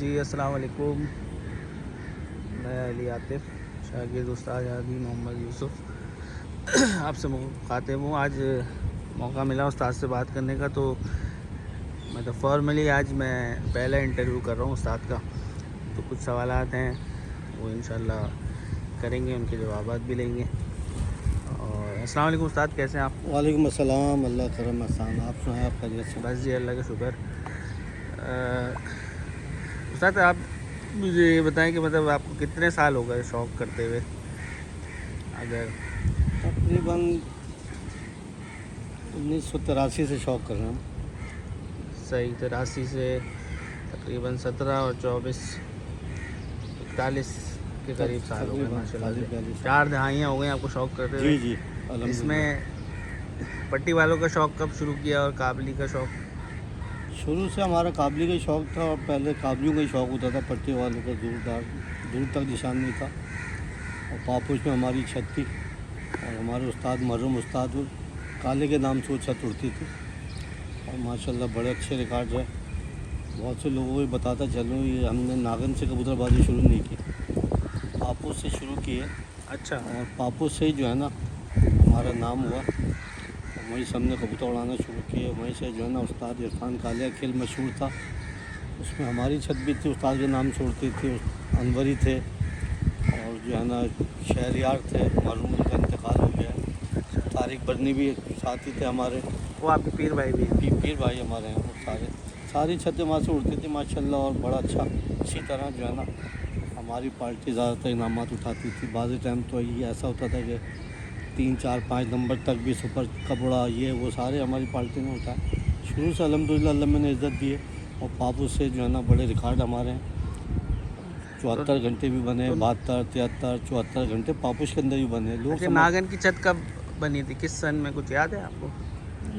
جی السلام علیکم، میں علی عاطف شاگرد استاد عادی محمد یوسف آپ سے مخاطب ہوں۔ آج موقع ملا استاد سے بات کرنے کا، تو مطلب فارملی آج میں پہلا انٹرویو کر رہا ہوں استاد کا، تو کچھ سوالات ہیں وہ انشاءاللہ کریں گے، ان کے جوابات بھی لیں گے۔ اور السلام علیکم استاد، کیسے ہیں آپ؟ وعلیکم السلام، اللہ کرم احسان۔ آپ سنائیں، آپ خیریت سے؟ بس جی اللہ کا شکر۔ استاد آپ مجھے یہ بتائیں کہ مطلب آپ کو کتنے سال ہو گئے شوق کرتے ہوئے؟ اگر تقریباً 1983 سے شوق کر رہے ہیں ہم۔ صحیح، 83 سے تقریباً 17 اور 24 41 کے قریب سال ہو گئے تقریباً ماشاء اللہ 42 سے۔ 4 دہائیاں ہو گئیں آپ کو شوق کرتے ہوئے۔ جی جی اس الحمدللہ۔ میں پٹی والوں کا شوق کب شروع کیا اور قابلی کا شوق؟ شروع سے ہمارا قابلی کا شوق تھا، اور پہلے قابلیوں کا ہی شوق ہوتا تھا، پٹی والوں کا دور تک نشان نہیں تھا۔ اور پاپوش میں ہماری چھت تھی، اور ہمارے استاد مرحوم استاد کالے کے نام سے وہ چھت اڑتی تھی، اور ماشاءاللہ بڑے اچھے ریکارڈ رہے۔ بہت سے لوگوں کو بھی بتاتا چلوں، یہ ہم نے ناگن سے کبوتر بازی شروع نہیں کی، پاپوش سے شروع کی ہے۔ اچھا، اور پاپوش سے ہی جو ہے نا ہمارا نام ہوا، وہیں سے ہم نے کبوتر اڑانا شروع کیے۔ وہیں سے جو ہے نا استاد عرفان کالیا کھیل مشہور تھا، اس میں ہماری چھت بھی تھی، استاد کے نام سے اڑتی تھی۔ انوری تھے، اور جو ہے نا شہریار تھے، مرحوم ان کا انتقال ہو گیا ہے۔ طارق برنی بھی ساتھی تھے ہمارے، وہ آپ کے پیر بھائی بھی ہیں؟ پیر بھائی ہمارے ہیں وہ ساری چھتیں وہاں سے اڑتی تھی ماشاءاللہ، اور بڑا اچھی طرح جو ہے نا ہماری پارٹی زیادہ تر انعامات اٹھاتی تھی۔ بعض ٹائم تو یہ ایسا ہوتا تھا کہ 3 4 5 نمبر تک بھی سپر کپڑا یہ وہ سارے ہماری پارٹی نے اٹھائے۔ شروع سے الحمدللہ اللہ میں نے عزت دی ہے، اور پاپوش سے جو ہے نا بڑے ریکارڈ ہمارے ہیں۔ 74 گھنٹے بھی بنے، 72 73 74 گھنٹے پاپوش کے اندر بھی بنے لوگ۔ اچھا، ناگن کی چھت کب بنی تھی؟ کس سن میں؟ کچھ یاد ہے آپ کو؟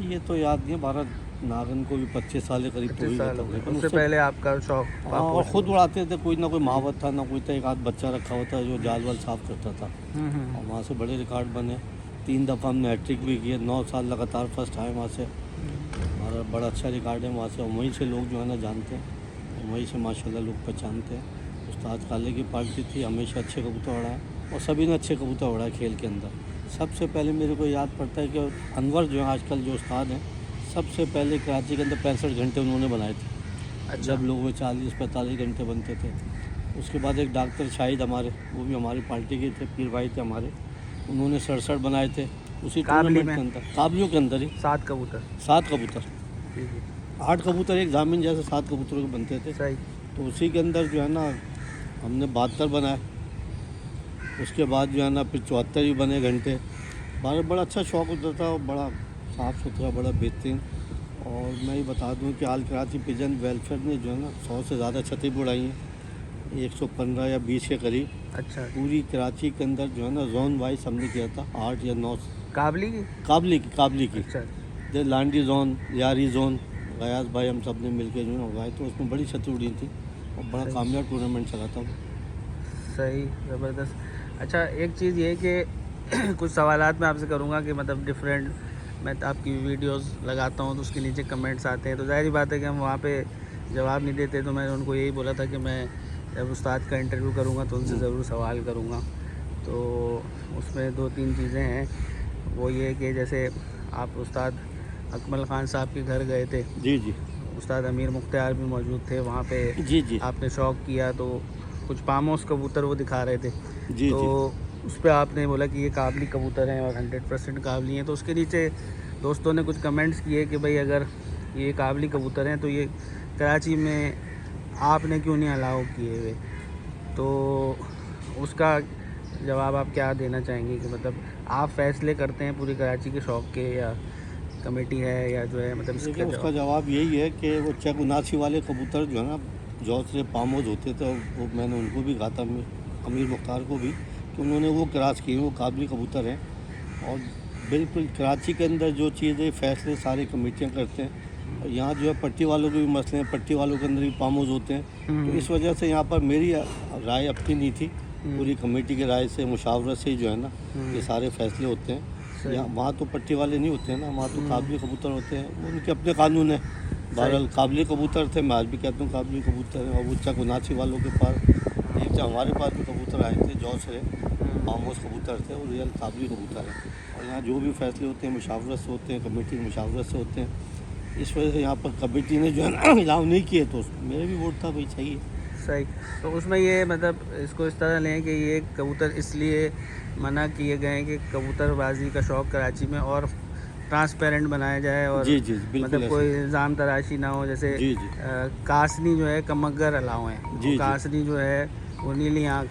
یہ تو یاد نہیں ہے، بھارت ناگن کو بھی 25 سال کے قریب تو 25 ہی سال گئے ہو گئے۔ تھے۔ اس سے پہلے آپ کا شوق ہاں، اور خود اڑاتے تھے، کوئی نہ کوئی ماہوت تھا، نہ کوئی تھا، ایک آدھ بچہ رکھا ہوتا جو جال وال صاف کرتا تھا، اور وہاں سے بڑے ریکارڈ بنے۔ 3 دفعہ ہم نے ہیٹرک بھی کیے، 9 سال لگاتار فرسٹ آئے وہاں سے، ہمارا بڑا اچھا ریکارڈ ہے وہاں سے، اور وہیں سے لوگ جو ہے نا جانتے ہیں، اور وہیں سے ماشاءاللہ لوگ پہچانتے ہیں۔ استاد کالے کی پارٹی تھی، ہمیشہ اچھے کبوتر اڑائے، اور سبھی نے اچھے کبوتر اڑائے کھیل کے اندر۔ سب سے پہلے میرے کو یاد پڑتا ہے کہ انور جو ہیں آج کل جو استاد ہیں، سب سے پہلے کراچی کے اندر 65 گھنٹے انہوں نے بنائے تھے، جب لوگوں میں 40 45 گھنٹے بنتے تھے۔ اس کے بعد ایک ڈاکٹر شاہد ہمارے، وہ بھی ہماری پارٹی کے تھے، پیر بھائی تھے ہمارے، انہوں نے 67 بنائے تھے اسی ٹورنامنٹ کے اندر، قابلیوں کے اندر ہی 7 کبوتر 7 کبوتر، جی جی 8 کبوتر ایک زامن جیسے 7 کبوتروں کے بنتے تھے۔ صحیح۔ تو اسی کے اندر جو ہے نا ہم نے 72 بنائے، اس کے بعد جو ہے نا پھر 74 بھی بنے گھنٹے۔ بڑا اچھا شوق ہوتا تھا، اور بڑا صاف ستھرا، بڑا بہترین۔ اور میں یہ بتا دوں کہ آل کراچی پیجن ویلفیئر نے جو ہے نا 100 سے زیادہ چھتیں بھی اڑائی ہیں، 115 یا 20 کے قریب۔ اچھا، پوری کراچی کے اندر جو ہے نا زون وائز ہم نے کیا تھا، 8 یا 9 قابلی کی؟ قابلی کی اچھا، لانڈی زون، یاری زون، غیاض بھائی ہم سب نے مل کے جو ہے نا اڑائے، تو اس میں بڑی چھتیں اڑی تھیں، اور بڑا کامیاب ٹورنامنٹ چلا تھا وہ۔ صحیح، زبردست۔ اچھا، ایک چیز یہ کہ کچھ سوالات میں آپ سے کروں گا کہ مطلب ڈفرینٹ، میں آپ کی ویڈیوز لگاتا ہوں تو اس کے نیچے کمنٹس آتے ہیں، تو ظاہری بات ہے کہ ہم وہاں پہ جواب نہیں دیتے، تو میں نے ان کو یہی بولا تھا کہ میں جب استاد کا انٹرویو کروں گا تو ان سے ضرور سوال کروں گا۔ تو اس میں 2-3 چیزیں ہیں، وہ یہ کہ جیسے آپ استاد اکمل خان صاحب کے گھر گئے تھے، جی جی استاد امیر مختار بھی موجود تھے وہاں پہ، جی جی آپ نے شوق کیا تو کچھ پاموس کبوتر وہ دکھا رہے تھے، جی تو جی اس پہ آپ نے بولا کہ یہ قابلی کبوتر ہیں اور 100% قابلی ہیں، تو اس کے نیچے دوستوں نے کچھ کمنٹس کیے کہ بھائی اگر یہ قابلی کبوتر ہیں تو یہ کراچی میں آپ نے کیوں نہیں الاؤ کیے ہوئے؟ تو اس کا جواب آپ کیا دینا چاہیں گے کہ مطلب آپ فیصلے کرتے ہیں پوری کراچی کے شوق کے، یا کمیٹی ہے، یا جو ہے مطلب دیکھیں اس کا جواب یہی ہے کہ وہ چیک 79 والے کبوتر جو ہے نا جوسرے پاموز ہوتے تھے، وہ میں نے ان کو بھی کہا تھا، امیر مختار کو بھی، کہ انہوں نے وہ کراس کیے، وہ قابلی کبوتر ہیں۔ اور بالکل کراچی کے اندر جو چیزیں فیصلے ساری کمیٹیاں کرتے ہیں، اور یہاں جو ہے پٹی والوں کے بھی مسئلے ہیں، پٹی والوں کے اندر بھی پاموز ہوتے ہیں، تو اس وجہ سے یہاں پر میری رائے اپنی نہیں تھی، پوری کمیٹی کی رائے سے، مشاورت سے ہی جو ہے نا یہ سارے فیصلے ہوتے ہیں۔ وہاں تو پٹی والے نہیں ہوتے ہیں نا، وہاں تو قابلی کبوتر ہوتے ہیں، ان کے اپنے قانون ہیں، बहरहाल काबली कबूतर थे, मैं आज भी कहता हूँ काबली कबूतर हैं। और वो चकुनाची वालों के पास एक जो हमारे पास भी कबूतर आए थे जौ से, खामोश कबूतर थे, और रियल काबली कबूतर है। और यहाँ जो भी फैसले होते हैं मुशावरत से होते हैं, कमेटी की मुशावरत से होते हैं। इस वजह से यहाँ पर कमेटी ने जो है ना इलाव नहीं किए, तो मेरा भी वोट था भाई चाहिए। सही। तो उसमें ये मतलब इसको इस तरह लें कि ये कबूतर इसलिए मना किए गए हैं कि कबूतरबाजी का शौक़ कराची में और ट्रांसपेरेंट बनाया जाए, और जी जी बिल्कुल मतलब ऐसा। कोई इल्ज़ाम तराशी ना हो। जैसे जी जी कासनी जो है कमगर अलाव हैं, जी जी। कासनी जो है वो नीली आँख,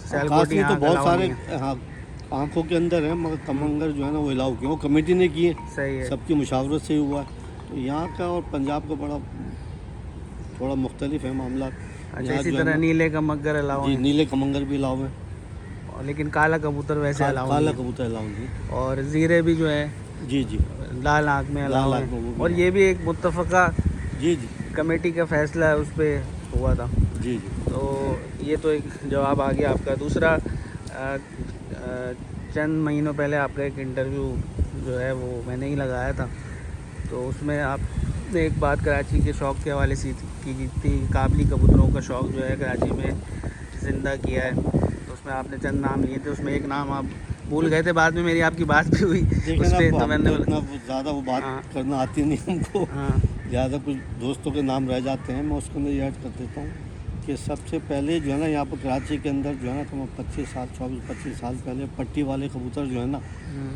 सैलकोटी कासनी तो आँख बहुत अलाउ सारे नहीं है। हाँ आँखों के अंदर है, मगर कमंगर जो है ना वो इलाव किए, वो कमेटी ने किए, सही है। सबकी मुशावरत से ही हुआ है। तो यहाँ का और पंजाब का बड़ा थोड़ा मुख्तलिफ है मामला। अच्छा, यहाँ इसी जो है तरह ना- नीले कमगर अलाव जी हैं, नीले कमंगर भी अलाव है, लेकिन काला कबूतर वैसे अलाउ काला नहीं है। कबूतर अलाव नहीं। और ज़ीरे भी जो है जी जी लाल आँख में अलाउ लाल आँख में वो हैं, भी और ये भी एक मुत्तफ़क़ा जी जी कमेटी का फैसला है, उस पर हुआ था। जी जी तो ये तो एक जवाब आ गया आपका। दूसरा चंद महीनों पहले आपका एक इंटरव्यू जो है वो मैंने ही लगाया था, तो उसमें आपने एक बात कराची के शौक़ के हवाले से की थी, काबली कबूतरों का शौक़ जो है कराची में ज़िंदा किया है। तो उसमें आपने चंद नाम लिए थे, उसमें एक नाम आप भूल गए थे, बाद में मेरी आपकी बात भी हुई देखिए उस ना, पर, तो हमको मैंने इतना ज़्यादा वो बात हाँ। करना आती नहीं हमको, हाँ ज़्यादा कुछ दोस्तों के नाम रह जाते हैं, मैं उसके अंदर ऐड कर देता हूँ कि सबसे पहले जो है ना यहाँ पर कराची के अंदर जो है ना कम 24-25 साल पहले पट्टी वाले कबूतर जो है ना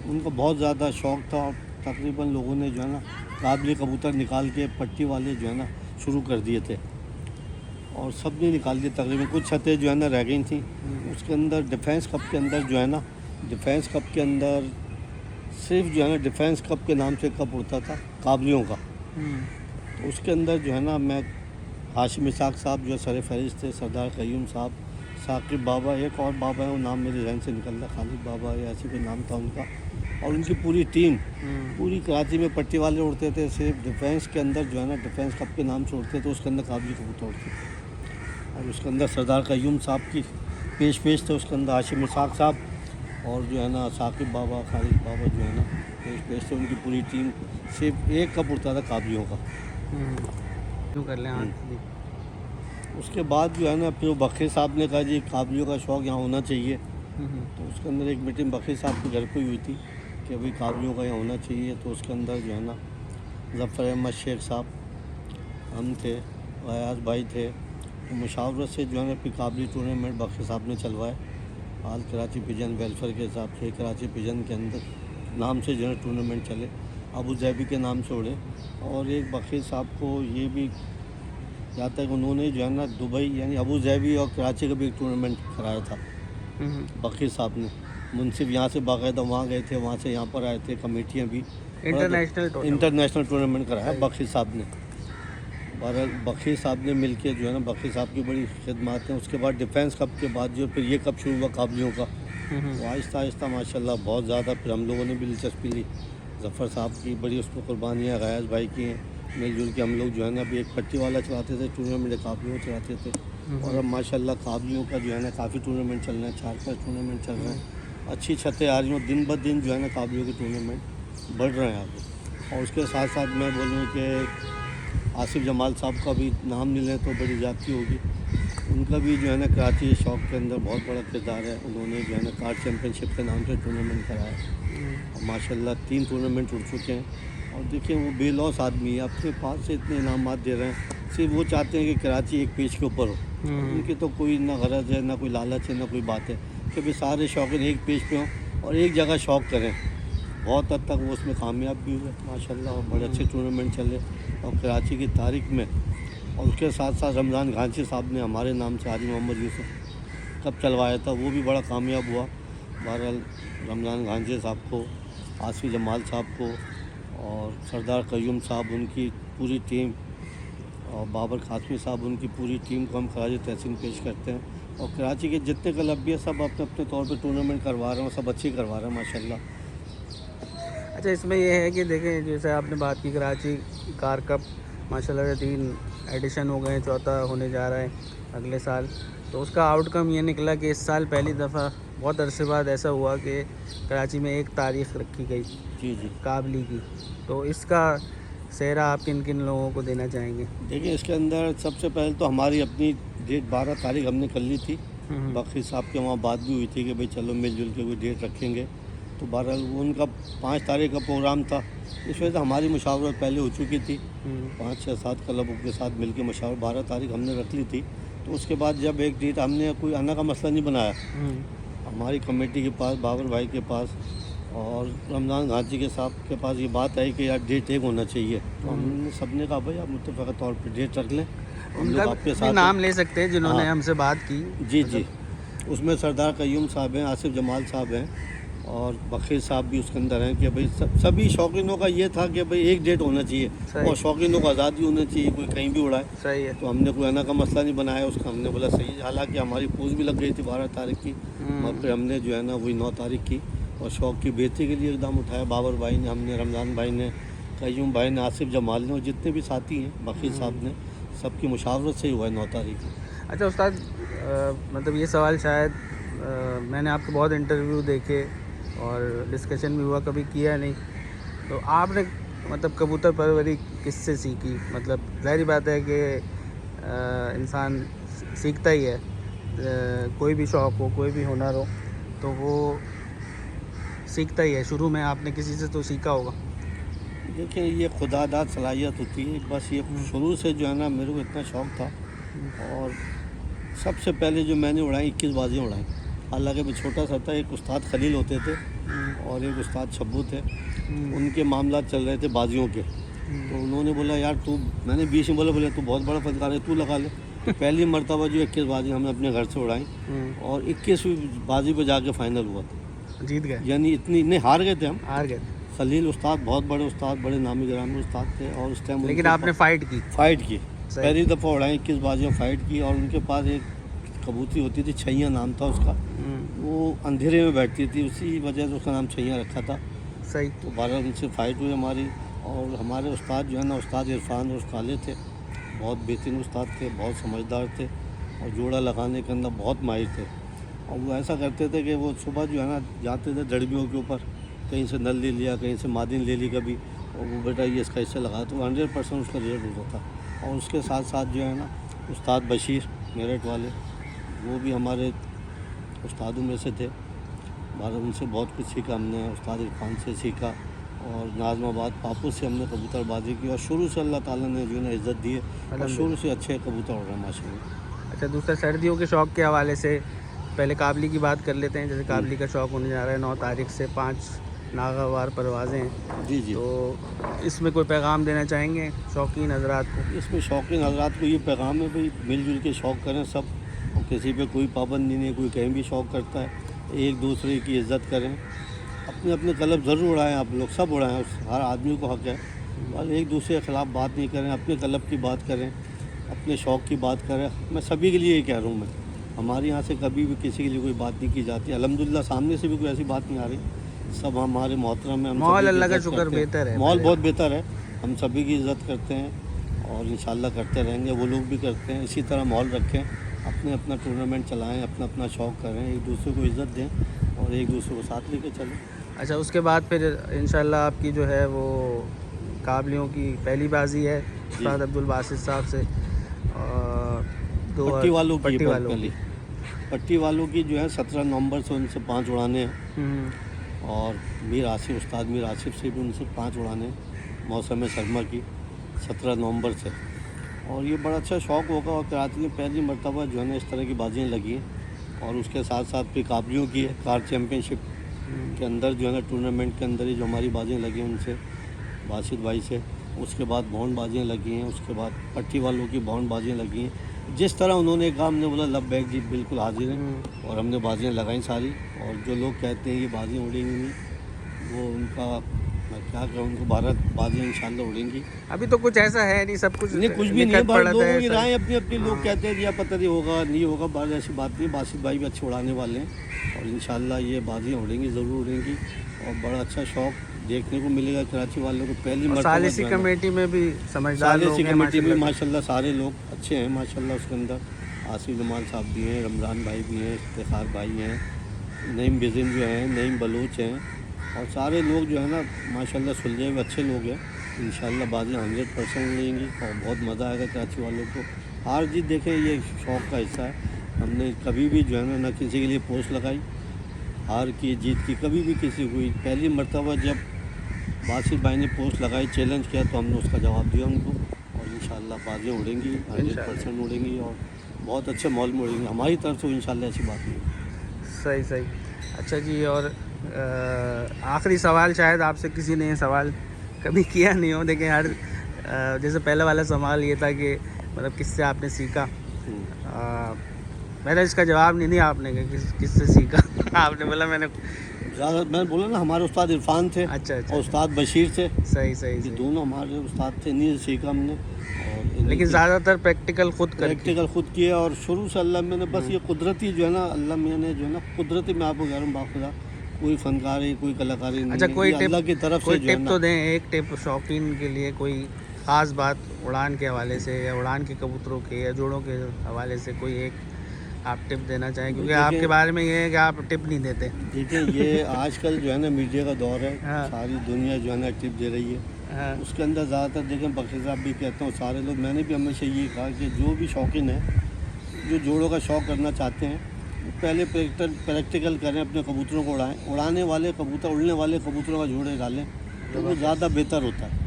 उनको बहुत ज़्यादा शौक़ था, और तकरीबन लोगों ने जो है ना काबली कबूतर निकाल के पट्टी वाले जो है ना शुरू कर दिए थे, और सब ने निकाल दिए तकरीबन। कुछ छतें जो है ना रह गई थी। उसके अंदर डिफेंस कप के अंदर जो है ना, डिफेंस कप के अंदर सिर्फ जो है ना डिफेंस कप के नाम से कप उड़ता था काबलियों का। तो उसके अंदर जो है ना मैं हाशिम इसाक साहब जो सर फहरिस्त थे, सरदार क़य्यूम साहब, साकिब बाबा, एक और बाबा है वो नाम मेरे जहन से निकल रहा, खालिद बाबा या ऐसे कोई नाम था उनका, और उनकी पूरी टीम पूरी कराची में पट्टी वाले उड़ते थे। सिर्फ डिफेंस के अंदर जो है ना डिफेंस कप के नाम से उड़ते थे, उसके अंदर काबली कबूतर उड़ते थे। और उसके अंदर सरदार क़य्यूम साहब की पेश थे, उसके अंदर हाशिम इसाक साहब और जो है ना साकिब बाबा, खालिद बाबा जो है ना पेश थे। उनकी पूरी टीम सिर्फ एक कप उड़ता था काबलियों का। क्यों कर लें। हाँ उसके बाद जो है ना फिर बखरी साहब ने कहा जी काबलियों का शौक़ यहाँ होना चाहिए। तो उसके अंदर एक मीटिंग बखरी साहब के घर पर हुई थी कि भाई काबलियों का यहाँ होना चाहिए। तो उसके अंदर जो है ना ज़फ़र अहमद शेख साहब, हम थे, गयास भाई थे। तो मुशावरत से जो है ना फिर काबली टूर्नामेंट बखरी साहब ने चलवाए। हाल कराची पिजन वेलफेयर के हिसाब से कराची पिजन के अंदर नाम से जो है टूर्नामेंट चले, अबू ज़ैबी के नाम से उड़े। और एक बखरी साहब को ये भी याद तक उन्होंने जो है ना दुबई यानी अबू ज़ैबी और कराची का भी एक टूर्नामेंट कराया था बखरी साहब ने। मुनसिफ यहाँ से बाकायदा वहाँ गए थे, वहाँ से यहाँ पर आए थे, कमेटियाँ भी इंटरनेशनल टूर्नामेंट कराया बखरी साहब ने। और बखरी साहब ने मिलके जो है ना बखरी साहब की बड़ी खिदमत हैं। उसके बाद डिफेंस कप के बाद जो फिर ये कप शुरू हुआ काबलियों का, वो आहिस्ता आहिस्ता माशाल्लाह बहुत ज़्यादा फिर हम लोगों ने भी दिलचस्पी ली। ज़फ़र साहब की बड़ी उसमें कुर्बानियाँ, गयास भाई की हैं, मिलजुल के हम लोग जो है ना अभी एक पट्टी वाला चलाते थे टूर्नामेंट, काबलियों चलाते थे। और अब माशाल्लाह काबलियों का जो है ना काफ़ी टूर्नामेंट चल रहे हैं, 4-5 टूर्नामेंट चल रहे हैं, अच्छी छतें आ रही हैं। दिन ब दिन जो है ना काबलियों के टूर्नामेंट बढ़ रहे हैं आगे। और उसके साथ साथ मैं बोलूँ कि आसिफ जमाल साहब का भी नाम नहीं लें तो बड़ी ज़्यादती होगी। उनका भी जो है ना कराची शौक़ के अंदर बहुत बड़ा किरदार है। उन्होंने जो है ना कार्ड चैम्पियनशिप के नाम से टूर्नामेंट कराया और माशाल्लाह 3 टूर्नामेंट उड़ चुके हैं। और देखिए वो बेलौस आदमी है, अपने पास से इतने इनामात दे रहे हैं, सिर्फ वो चाहते हैं कि कराची एक पेज के ऊपर हो। उनकी तो कोई ना गरज है, ना कोई लालच है, ना कोई बात है कि भाई सारे शौकीन एक पेज पे हों और एक जगह शौक़ करें। बहुत हद तक वो उसमें कामयाब भी हुए माशाल्लाह, और बड़े अच्छे टूर्नामेंट चले और कराची की तारीख में। और उसके साथ साथ रमज़ान घांची साहब ने हमारे नाम से हाजी मोहम्मद यूसुफ कब चलवाया था, वो भी बड़ा कामयाब हुआ। बहरहाल रमज़ान घांची साहब को, आसिफ जमाल साहब को और सरदार क़य्यूम साहब, उनकी पूरी टीम, और बाबर कासमी साहब, उनकी पूरी टीम को हम खराज तहसीन पेश करते हैं। और कराची के जितने क्लब भी हैं सब अपने अपने तौर पर टूर्नामेंट करवा रहे हैं, सब अच्छे करवा रहे हैं माशाल्लाह। अच्छा, इसमें यह है कि देखें जैसे आपने बात की कराची कार कप माशाल्लाह से 3 एडिशन हो गए, चौथा होने जा रहा है अगले साल। तो उसका आउटकम ये निकला कि इस साल पहली दफ़ा बहुत अरसे बाद ऐसा हुआ कि कराची में एक तारीख़ रखी गई जी जी काबली की। तो इसका सेहरा आप किन किन लोगों को देना चाहेंगे? देखिए इसके अंदर सबसे पहले तो हमारी अपनी डेट 12 तारीख हमने कर ली थी। बखरी साहब के वहाँ बात भी हुई थी कि भाई चलो मिलजुल के कोई डेट रखेंगे, तो 12 उनका 5 तारीख का प्रोग्राम था। इस वजह से हमारी मुशावरत पहले हो चुकी थी, 5 6 7 क्लबों के साथ मिलकर मशावरत 12 तारीख हमने रख ली थी। तो उसके बाद जब एक डेट हमने कोई आना का मसला नहीं बनाया, हमारी कमेटी के पास, बाबर भाई के पास और रमज़ान घाची के साहब के पास ये बात आई कि यार डेट एक होना चाहिए। तो हमने सबने कहा भाई आप मुत्तफ़क़ा तौर पर डेट रख लें, हम लोग आपके उनका साथ नाम ले सकते हैं जिन्होंने हाँ। हमसे बात की। जी जी, उसमें सरदार कयूम साहब हैं, आसिफ जमाल साहब हैं और बखीर साहब भी उसके अंदर हैं कि भाई सभी शौकीनों का ये था कि भाई एक डेट होना चाहिए सही। और शौकीनों को आज़ादी होनी चाहिए, कोई कहीं भी उड़ाए। सही है। तो हमने कोई आना का मसला नहीं बनाया उसका, हमने बोला सही है। हालांकि हमारी पोज भी लग गई थी 12 तारीख की, और फिर हमने जो है ना वही 9 तारीख की और शौक़ की बेहतरी के लिए एकदम उठाया। बाबर भाई ने, हमने, रमज़ान भाई ने, कयूम भाई ने, आसिफ जमाल ने और जितने भी साथी हैं बखीर साहब ने, सबकी मुशावरत से ही हुआ है 9 तारीख को। अच्छा उस्ताद, मतलब ये सवाल शायद मैंने आपके बहुत इंटरव्यू देखे और डिस्कशन भी हुआ, कभी किया नहीं, तो आपने मतलब कबूतर परवरी किससे सीखी? मतलब ज़ाहिर बात है कि इंसान सीखता ही है, कोई भी शौक़ हो, कोई भी हुनर हो, तो वो सीखता ही है। शुरू में आपने किसी से तो सीखा होगा। देखिए ये खुदादाद सलाहियत होती है, बस ये शुरू से जो है ना मेरे को इतना शौक़ था। और सबसे पहले जो मैंने उड़ाई 21 बाजियाँ उड़ाई। हालांकि मैं छोटा सा था, एक उस्ताद खलील होते थे और एक उस्ताद छब्बू थे, उनके मामला चल रहे थे बाजियों के। तो उन्होंने बोला यार तू, मैंने बीच में बोले तू बहुत बड़ा फनकार है, तू लगा ले। तो पहली मरतबा जो 21 बाजी हमने अपने घर से उड़ाई और 21वीं बाजी पे जाके फाइनल हुआ था, जीत गए। यानी इतनी नहीं, हार गए थे हम। हार गए। खलील उस्ताद बहुत बड़े उस्ताद, बड़े नामी गिरामी उस्ताद थे और उस टाइम लेकिन आपने फाइट की। पहली दफ़ा उड़ाई, 21 बाजियाँ फाइट की। और उनके पास एक कबूतरी होती थी, छैया नाम था उसका, वो अंधेरे में बैठती थी, उसी वजह से उसका नाम छैया रखा था। सही। तो 12 उनसे फ़ाइट हुई हमारी। और हमारे उस्ताद जो है ना, उस्ताद इरफान और काले थे, बहुत बेहतरीन उस्ताद थे, बहुत समझदार थे और जोड़ा लगाने के अंदर बहुत माहिर थे। और वो ऐसा करते थे कि वो सुबह जो है ना जाते थे दड़बियों के ऊपर, कहीं से नल ले लिया, कहीं से मादिन ले ली कभी, और वो बेटा ये इसका इससे लगा, तो 100% उसका रिजल्ट होता था। और उसके साथ साथ जो है ना उस्ताद बशीर मेरठ वाले, वो भी हमारे उस्तादों में से थे। उनसे बहुत कुछ सीखा हमने, उस्ताद इरफान से सीखा और नाज़माबाद पापू से हमने कबूतरबाजी की। और शुरू से अल्लाह ताला ने जो है इज़्ज़त दी है और शुरू से अच्छे कबूतर उड़ रहे हैं माशाल्लाह। अच्छा, दूसरा सर्दियों के शौक़ के हवाले से पहले काबली की बात कर लेते हैं। जैसे काबली का शौक़ होने जा रहा है, 9 तारीख से 5 नागवार परवाज़ें हैं। जी जी, तो इसमें कोई पैगाम देना चाहेंगे शौकीन हजरात को? इसमें शौकीन हजरात को ये पैगाम है भाई मिलजुल के शौक़ करें सब, और किसी पे कोई पाबंदी नहीं, कोई कहीं भी शौक़ करता है, एक दूसरे की इज़्ज़त करें। अपने अपने कलब ज़रूर उड़ाएं, आप लोग सब उड़ाएं, हर आदमी को हक़ है, और एक दूसरे के ख़िलाफ़ बात नहीं करें, अपने कलब की बात करें, अपने शौक़ की बात करें। मैं सभी के लिए ये कह रहा हूँ, मैं हमारे यहाँ से कभी भी किसी के लिए कोई बात नहीं की जाती। अल्हम्दुलिल्लाह सामने से भी कोई ऐसी बात नहीं आ रही, सब हमारे मोहतरम है। माहौल अल्लाह का शुक्र बेहतर है, माहौल बहुत बेहतर है, हम सभी की इज़्ज़त करते हैं और इंशाल्लाह करते रहेंगे। वो लोग भी करते हैं, इसी तरह माहौल रखें, अपने अपना टूर्नामेंट चलाएं, अपना अपना शौक़ करें, एक दूसरे को इज़्ज़त दें और एक दूसरे को साथ लेके चलें। अच्छा, उसके बाद फिर इंशाल्लाह आपकी जो है वो काबलियों की पहली बाजी है उस्ताद अब्दुल बासित साहब से, और पट्टी वालों की पहली पट्टी वालों की जो है 17 नवंबर से उनसे 5 उड़ाने हैं और मीर आसिफ, उस्ताद मीर आसिफ से भी उनसे 5 उड़ाने हैं मौसम सरमा की 17 नवंबर से। और ये बड़ा अच्छा शौक़ होगा और कराची में पहली मरतबा जो है ना इस तरह की बाजियाँ लगी हैं। और उसके साथ साथ फिर काबलियों की है, कार चैम्पियनशिप के अंदर जो है ना टूर्नामेंट के अंदर ही जो हमारी बाजियाँ लगी हैं उनसे, बासित भाई से। उसके बाद बाउंड बाजियाँ लगी हैं, उसके बाद पट्टी वालों की बाउंड बाजियाँ लगी हैं। जिस तरह उन्होंने कहा हमने बोला लब्बैक जी बिल्कुल हाजिर हैं, और हमने बाजियाँ लगाई सारी। और जो लोग कहते हैं ये बाजियाँ उड़ेंगी नहीं, वो उनका मैं क्या कहूँ, उनको 12 बाजियाँ इंशाल्लाह उड़ेंगी। अभी तो कुछ ऐसा है नहीं, सब कुछ नहीं, कुछ भी नहीं है, पड़ा लोगों की राय अपनी अपनी, लोग कहते हैं कि यार पता नहीं होगा नहीं होगा, बात ऐसी बात नहीं। बासित भाई भी अच्छे उड़ाने वाले हैं और इंशाल्लाह ये बाजियाँ उड़ेंगी, ज़रूर उड़ेंगी और बड़ा अच्छा शौक़ देखने को मिलेगा कराची वालों को। पहली मरतबा सालिसी कमेटी में भी समझदार लोग हैं, कमेटी में माशाल्लाह सारे लोग अच्छे हैं माशाल्लाह। उसके अंदर आसिफ जमाल साहब भी हैं, रमज़ान भाई भी हैं, इफ्तिखार भाई हैं, नईम बिज़िन जो हैं, नईम बलूच हैं, और सारे लोग जो है ना माशाल्लाह सुलझे हुए अच्छे लोग हैं। इंशाल्लाह बाजी 100% लेंगी और बहुत मज़ा आएगा कराची वालों को। हार जीत देखें ये शौक़ का हिस्सा है। हमने कभी भी जो है ना किसी के लिए पोस्ट लगाई, हार की जीत की कभी भी किसी हुई। पहली मर्तबा जब बासित भाई ने पोस्ट लगाई, चैलेंज किया, तो हमने उसका जवाब दिया उनको, और इंशाल्लाह बाजियाँ उड़ेंगी, 100% उड़ेंगी और बहुत अच्छे मॉल में उड़ेंगी हमारी तरफ से इंशाल्लाह, ऐसी बात नहीं। सही सही। अच्छा जी, और आखिरी सवाल, शायद आपसे किसी ने ये सवाल कभी किया नहीं हो, देखिए हर जैसे पहले वाला सवाल ये था कि मतलब किससे आपने सीखा। मैंने इसका जवाब नहीं दिया आपने कि किससे सीखा आपने बोला मैंने बोला ना हमारे उस्ताद इरफान थे। अच्छा और उस्ताद बशीर थे। सही सही, ये दोनों हमारे उस्ताद थे, इन्हीं से सीखा हमने। और लेकिन ज़्यादातर प्रैक्टिकल खुद किए और शुरू से अल्लाह मैंने बस ये कुदरती जो है ना, अल्लाह मैंने जो है ना कुदरती, मैं आपको कह रहा हूँ बाखुदा, कोई फनकारी कोई कलाकारी नहीं। अच्छा, कोई टिप, अल्लाह की तरफ से टिप तो दें, एक टिप शौकीन के लिए, कोई ख़ास बात उड़ान के हवाले से या उड़ान के कबूतरों के या जोड़ों के हवाले से कोई एक आप टिप देना चाहें, क्योंकि आपके बारे में ये है कि आप टिप नहीं देते। देखिए ये आजकल जो है ना मीडिया का दौर है। हाँ। सारी दुनिया जो है ना टिप दे रही है। हाँ। उसके अंदर ज़्यादातर देखें, बख्शी साहब भी कहते हैं, सारे लोग, मैंने भी हमेशा ये कहा कि जो भी शौकीन है, जो जोड़ों का शौक़ करना चाहते हैं, पहले प्रैक्टिकल करें, अपने कबूतरों को उड़ाएं, उड़ाने वाले कबूतर, उड़ने वाले कबूतरों का जोड़े डालें, तो वो ज़्यादा बेहतर होता है।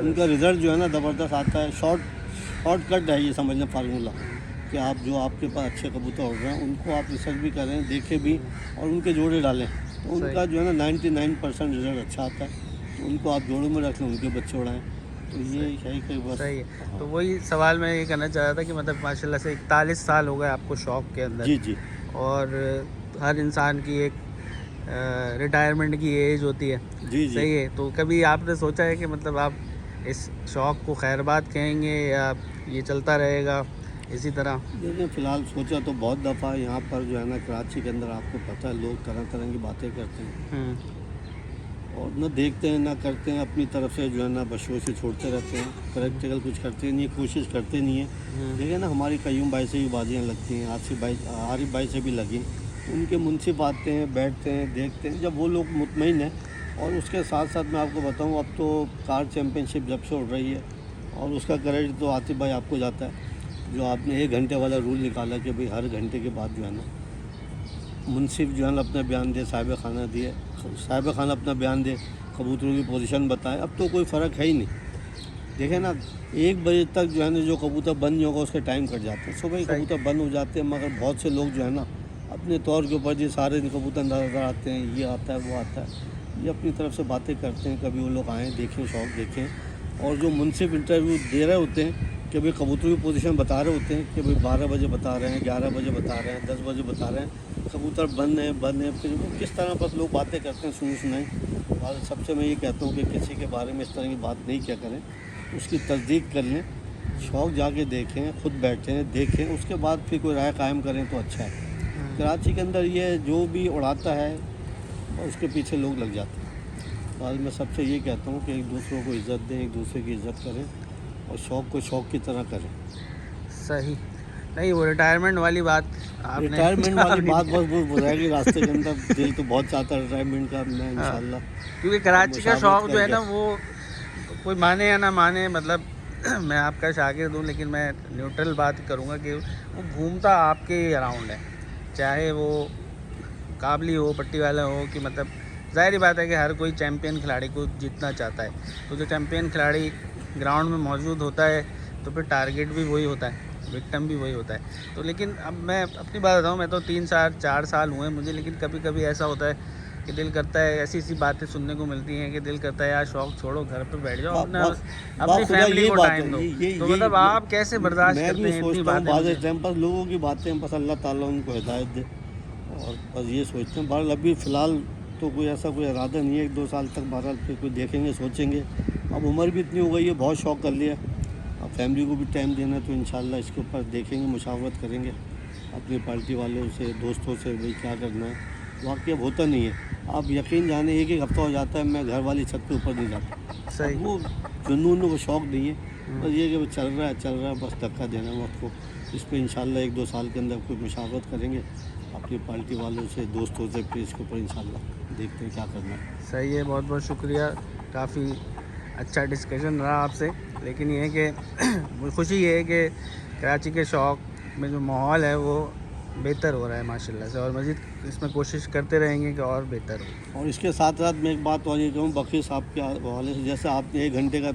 उनका रिज़ल्ट जो है ना ज़बरदस्त आता है। शॉर्टकट है ये, समझ लें फार्मूला, कि आप जो आपके पास अच्छे कबूतर उड़ रहे हैं उनको आप रिसर्च भी करें, देखें भी, और उनके जोड़े डालें, तो उनका जो है ना 99% रिज़ल्ट अच्छा आता है। तो उनको आप जोड़ों में रख लें, उनके बच्चे उड़ाएं, तो ये है कि बस सही है। तो वही सवाल मैं ये करना चाह रहा था कि मतलब माशाल्लाह से 41 साल हो गए आपको शौक़ के अंदर। जी। और हर इंसान की एक रिटायरमेंट की एज होती है। जी। सही है। तो कभी आपने सोचा है कि मतलब आप इस शौक़ को खैरबाद कहेंगे या ये चलता रहेगा इसी तरह? देखिए फ़िलहाल सोचा तो बहुत दफ़ा, यहाँ पर जो है ना कराची के अंदर आपको पता है लोग तरह तरह की बातें करते हैं और न देखते हैं ना करते हैं, अपनी तरफ से जो है ना बशों से छोड़ते रहते हैं, प्रैक्टिकल कुछ करते नहीं है, कोशिश करते नहीं है। देखिए ना हमारी कयूम भाई से भी बाजियाँ लगती हैं, आरिफ भाई से भी लगी, उनके मुंसिफ आते हैं, बैठते हैं, देखते हैं, जब वो लोग मुतमईन हैं। और उसके साथ साथ मैं आपको बताऊँ, अब तो कार चैम्पियनशिप जब से उड़ रही है, और उसका क्रेडिट तो आतिफ भाई आपको जाता है, जो आपने 1 घंटे वाला रूल निकाला कि भाई हर घंटे के बाद जो है ना मुंसिफ जो है ना अपना बयान दे, साहिब खाना दिए, साहिब खाना अपना बयान दे, कबूतरों की पोजीशन बताए। अब तो कोई फ़र्क है ही नहीं। देखें ना 1 बजे तक जो है ना जो कबूतर बंद नहीं होगा उसके टाइम कट जाते हैं, सुबह ही कबूतर बंद हो जाते हैं। मगर बहुत से लोग जो है ना अपने तौर के ऊपर जो सारे कबूतर नज़र आते हैं, ये आता है वो आता है, ये अपनी तरफ से बातें करते हैं। कभी वो लोग आएँ, देखें, शौक़ देखें, और जो मुंसिफ इंटरव्यू दे रहे होते हैं कि भाई कबूतरों की पोजीशन बता रहे होते हैं कि भाई 12 बजे बता रहे हैं, 11 बजे बता रहे हैं, 10 बजे बता रहे हैं, कबूतर बंद है, फिर वो किस तरह बस लोग बातें करते हैं, सुनाई। और सबसे मैं ये कहता हूँ कि किसी के बारे में इस तरह की बात नहीं क्या करें, उसकी तस्दीक कर लें, शौक़ जाके देखें, खुद बैठें, देखें, उसके बाद फिर कोई राय कायम करें तो अच्छा है। कराची के अंदर ये जो भी उड़ाता है उसके पीछे लोग लग जाते हैं। आज मैं सबसे ये कहता हूँ कि एक दूसरों को इज़्ज़त दें, एक दूसरे की इज़्ज़त करें, और शौक़ को शौक़ की तरह करें। सही नहीं, वो रिटायरमेंट वाली बात बस वो रहेगी रास्ते के अंदर। दिल तो बहुत चाहता है रिटायरमेंट का, मैं इंशाल्लाह, क्योंकि कराची का शौक़ जो है ना, वो कोई माने या ना माने, मतलब मैं आपका शागिर्द हूँ, लेकिन मैं न्यूट्रल बात करूँगा कि वो घूमता आपके अराउंड है, चाहे वो काबली हो, पट्टी वाला हो, कि मतलब ज़ाहिर बात है कि हर कोई चैम्पियन खिलाड़ी को जीतना चाहता है। तो जो चैम्पियन खिलाड़ी ग्राउंड में मौजूद होता है तो फिर टारगेट भी वही होता है, विक्टिम भी वही होता है। तो लेकिन अब मैं अपनी बात बताऊँ, मैं तो 3-4 साल हुए मुझे, लेकिन कभी कभी ऐसा होता है कि दिल करता है, ऐसी बातें सुनने को मिलती हैं कि दिल करता है यार शौक़ छोड़ो, घर पे बैठ जाओ, अपनी फैमिली को टाइम दो। तो मतलब आप कैसे बर्दाश्त करते हैं इतनी बातें? टाइम पर लोगों की बातें, बस अल्लाह ताला उनको हिदायत दे, और बस ये सोचते हैं। बहरहाल अभी फ़िलहाल तो कोई ऐसा कोई इरादा नहीं है, 1-2 साल तक बहरहाल फिर कोई देखेंगे, सोचेंगे। अब उम्र भी इतनी हो गई है, बहुत शौक़ कर लिया, अब फैमिली को भी टाइम देना है, तो इंशाल्लाह इसके ऊपर देखेंगे, मुशावरत करेंगे अपनी पार्टी वालों से, दोस्तों से, भाई क्या करना है। वाकई अब होता नहीं है, आप यकीन जाने 1-1 हफ़्ता हो जाता है मैं घर वाली छत के ऊपर नहीं जाता। सही, वो जुनून, वो शौक़ नहीं है, बस ये कि वो चल रहा है, बस धक्का देना है वक्त को। इस पर इंशाल्लाह 1-2 साल के अंदर कोई मुशावरत करेंगे अपनी पार्टी वालों से, दोस्तों से, फिर इसके ऊपर इंशाल्लाह देखते हैं क्या करना है। सही है, बहुत बहुत शुक्रिया। काफ़ी اچھا ڈسکشن رہا آپ سے، لیکن یہ ہے کہ خوشی یہ ہے کہ کراچی کے شوق میں جو ماحول ہے وہ بہتر ہو رہا ہے ماشاء اللہ سے، اور مزید اس میں کوشش کرتے رہیں گے کہ اور بہتر ہو. اور اس کے ساتھ ساتھ میں ایک بات اور یہ کہوں بقیر صاحب کے حوالے سے، جیسے آپ نے 1 گھنٹے کا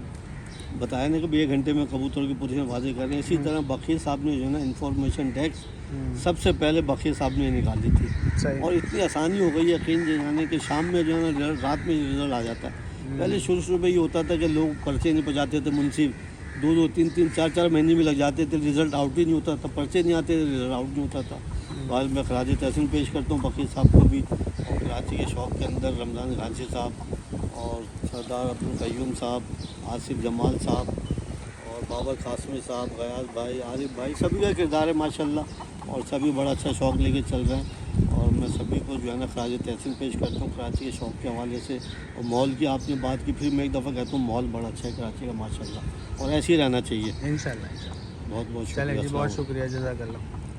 بتایا نا کہ 1 گھنٹے میں کبوتر کی پوزیشن واضح کر رہے ہیں، اسی طرح بقیر صاحب نے جو ہے نا انفارمیشن ڈیسک سب سے پہلے بقیر صاحب نے نکالی تھی، صحیح. اور اتنی آسانی ہو گئی یقین جانے کہ شام میں جو ہے نا رات میں رزلٹ آ جاتا ہے. پہلے شروع میں یہ ہوتا تھا کہ لوگ پرچے نہیں پہنچاتے تھے، منصف 2 3 4 مہینے بھی لگ جاتے تھے، رزلٹ آؤٹ ہی نہیں ہوتا تھا، پرچے نہیں آتے تھے، رزلٹ آؤٹ نہیں ہوتا تھا. آج میں خراج تحسین پیش کرتا ہوں بقیر صاحب کو بھی، اور کراچی کے شوق کے اندر رمضان غازی صاحب اور سردار عبدالقیوم صاحب، آصف جمال صاحب اور بابر قاسمی صاحب، غیاث بھائی، عارف بھائی، سبھی کا کردار ہے ماشاء اللہ، اور سبھی بڑا اچھا شوق لے کے چل رہے ہیں. اور میں سبھی کو جو ہے نا خراج تحسین پیش کرتا ہوں کراچی کے شوق کے حوالے سے. اور ماحول کی آپ نے بات کی، پھر میں ایک دفعہ کہتا ہوں ماحول بڑا اچھا ہے کراچی کا ماشاء اللہ، اور ایسے ہی رہنا چاہیے. انشاء اللہ. بہت بہت چلیں شکریہ. جی، بہت شکریہ، جزاک اللہ.